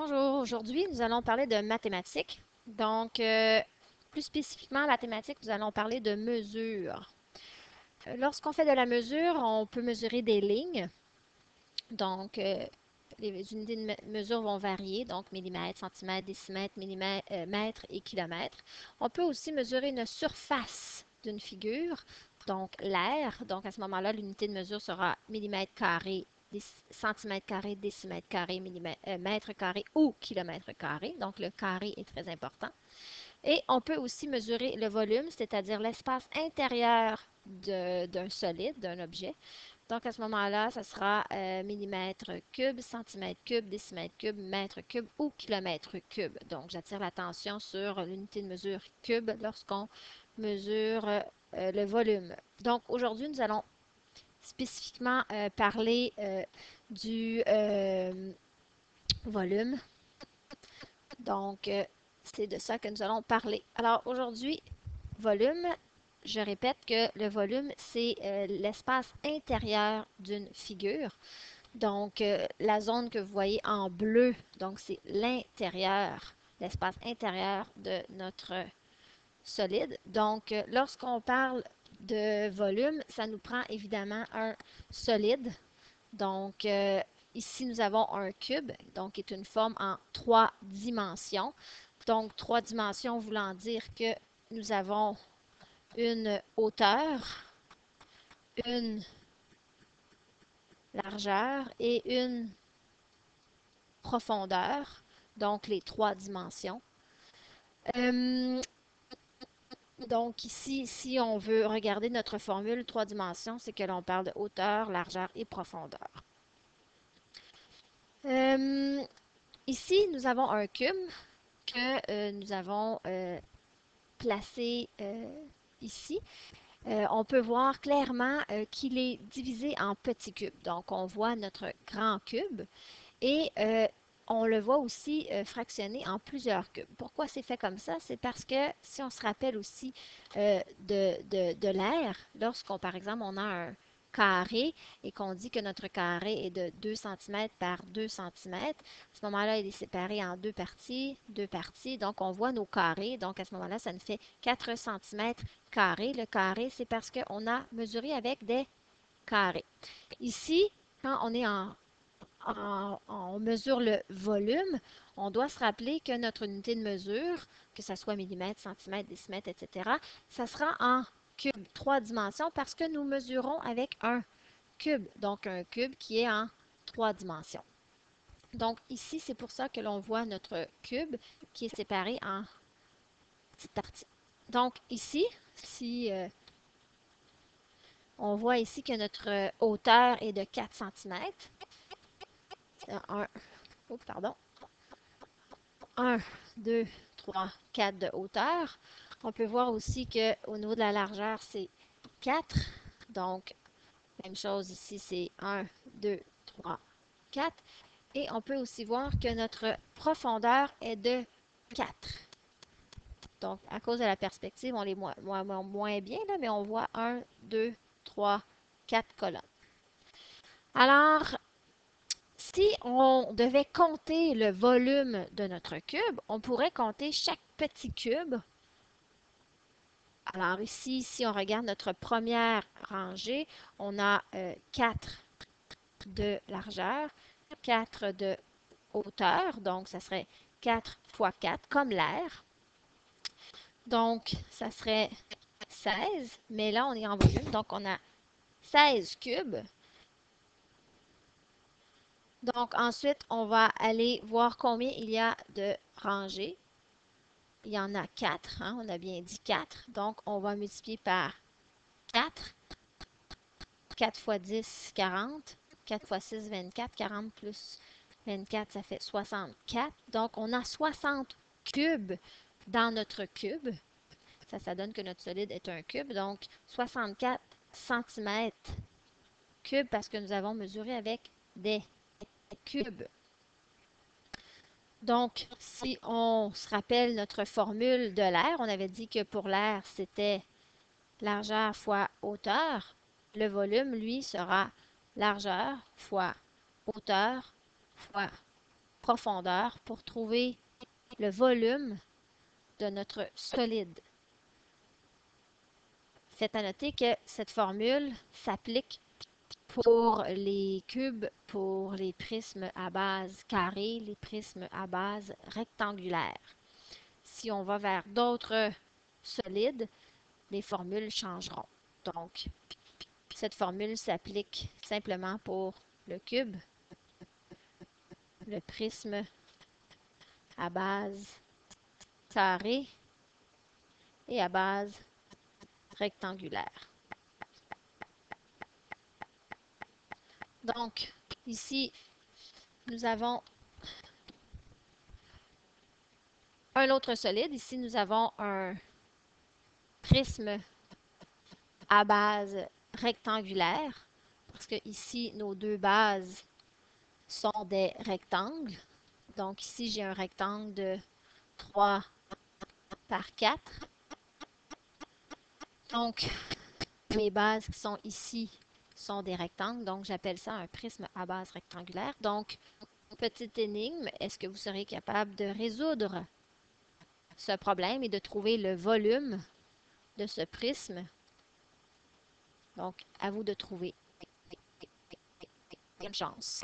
Bonjour, aujourd'hui nous allons parler de mathématiques. Plus spécifiquement la thématique, nous allons parler de mesure. Lorsqu'on fait de la mesure, on peut mesurer des lignes. Donc, euh, les unités de mesure vont varier, donc millimètres, centimètres, décimètres, millimètres, mètres et kilomètres. On peut aussi mesurer une surface d'une figure, donc l'air. Donc, à ce moment-là, l'unité de mesure sera millimètre carré, centimètre carré, décimètre carré, mètre carré ou kilomètre carré. Donc, le carré est très important. Et on peut aussi mesurer le volume, c'est-à-dire l'espace intérieur d'un solide, d'un objet. Donc, à ce moment-là, ça sera millimètre cube, centimètre cube, décimètre cube, mètre cube ou kilomètre cube. Donc, j'attire l'attention sur l'unité de mesure cube lorsqu'on mesure le volume. Donc, aujourd'hui, nous allons spécifiquement parler du volume. Donc, c'est de ça que nous allons parler. Alors, aujourd'hui, volume, je répète que le volume, c'est l'espace intérieur d'une figure. La zone que vous voyez en bleu, donc c'est l'intérieur, l'espace intérieur de notre solide. Lorsqu'on parle de volume, ça nous prend évidemment un solide. Donc, euh, Ici, nous avons un cube, donc qui est une forme en trois dimensions. Donc, trois dimensions voulant dire que nous avons une hauteur, une largeur et une profondeur, donc les trois dimensions. Euh, donc ici, si on veut regarder notre formule trois dimensions, c'est que l'on parle de hauteur, largeur et profondeur. Euh, Ici, nous avons un cube que nous avons placé ici. On peut voir clairement qu'il est divisé en petits cubes. Donc, on voit notre grand cube et on le voit aussi fractionné en plusieurs cubes. Pourquoi c'est fait comme ça? C'est parce que si on se rappelle aussi de l'air, lorsqu'on, par exemple, on a un carré et qu'on dit que notre carré est de 2 cm par 2 cm, à ce moment-là, il est séparé en deux parties, deux parties. Donc, on voit nos carrés. Donc, à ce moment-là, ça nous fait 4 cm carrés. Le carré, c'est parce qu'on a mesuré avec des carrés. Ici, quand on mesure le volume, on doit se rappeler que notre unité de mesure, que ce soit millimètre, centimètre, décimètre, etc., ça sera en cube, trois dimensions, parce que nous mesurons avec un cube, donc un cube qui est en trois dimensions. Donc ici, c'est pour ça que l'on voit notre cube qui est séparé en petites parties. Donc ici, si on voit ici que notre hauteur est de 4 cm, pardon, 1, 2, 3, 4 de hauteur. On peut voir aussi qu'au niveau de la largeur, c'est 4. Donc, même chose ici, c'est 1, 2, 3, 4. Et on peut aussi voir que notre profondeur est de 4. Donc, à cause de la perspective, on les moins bien, là, mais on voit 1, 2, 3, 4 colonnes. Alors, si on devait compter le volume de notre cube, on pourrait compter chaque petit cube. Alors ici, si on regarde notre première rangée, on a 4 de largeur, 4 de hauteur, donc ça serait 4 fois 4 comme l'air. Donc, ça serait 16, mais là, on est en volume, donc on a 16 cubes. Donc, ensuite, on va aller voir combien il y a de rangées. Il y en a 4, hein, on a bien dit 4. Donc, on va multiplier par 4. 4 fois 10, 40. 4 fois 6, 24. 40 plus 24, ça fait 64. Donc, on a 60 cubes dans notre cube. Ça donne que notre solide est un cube. Donc, 64 centimètres cubes parce que nous avons mesuré avec des cubes. Donc, si on se rappelle notre formule de l'air, on avait dit que pour l'air, c'était largeur fois hauteur. Le volume, lui, sera largeur fois hauteur fois profondeur pour trouver le volume de notre solide. Faites à noter que cette formule s'applique pour les cubes, pour les prismes à base carrée, les prismes à base rectangulaire. Si on va vers d'autres solides, les formules changeront. Donc, cette formule s'applique simplement pour le cube, le prisme à base carrée et à base rectangulaire. Donc, ici, nous avons un autre solide. Ici, nous avons un prisme à base rectangulaire, parce que ici, nos deux bases sont des rectangles. Donc, ici, j'ai un rectangle de 3 par 4. Donc, mes bases qui sont ici sont des rectangles. Donc, j'appelle ça un prisme à base rectangulaire. Donc, petite énigme, est-ce que vous serez capable de résoudre ce problème et de trouver le volume de ce prisme? Donc, à vous de trouver. Bonne chance.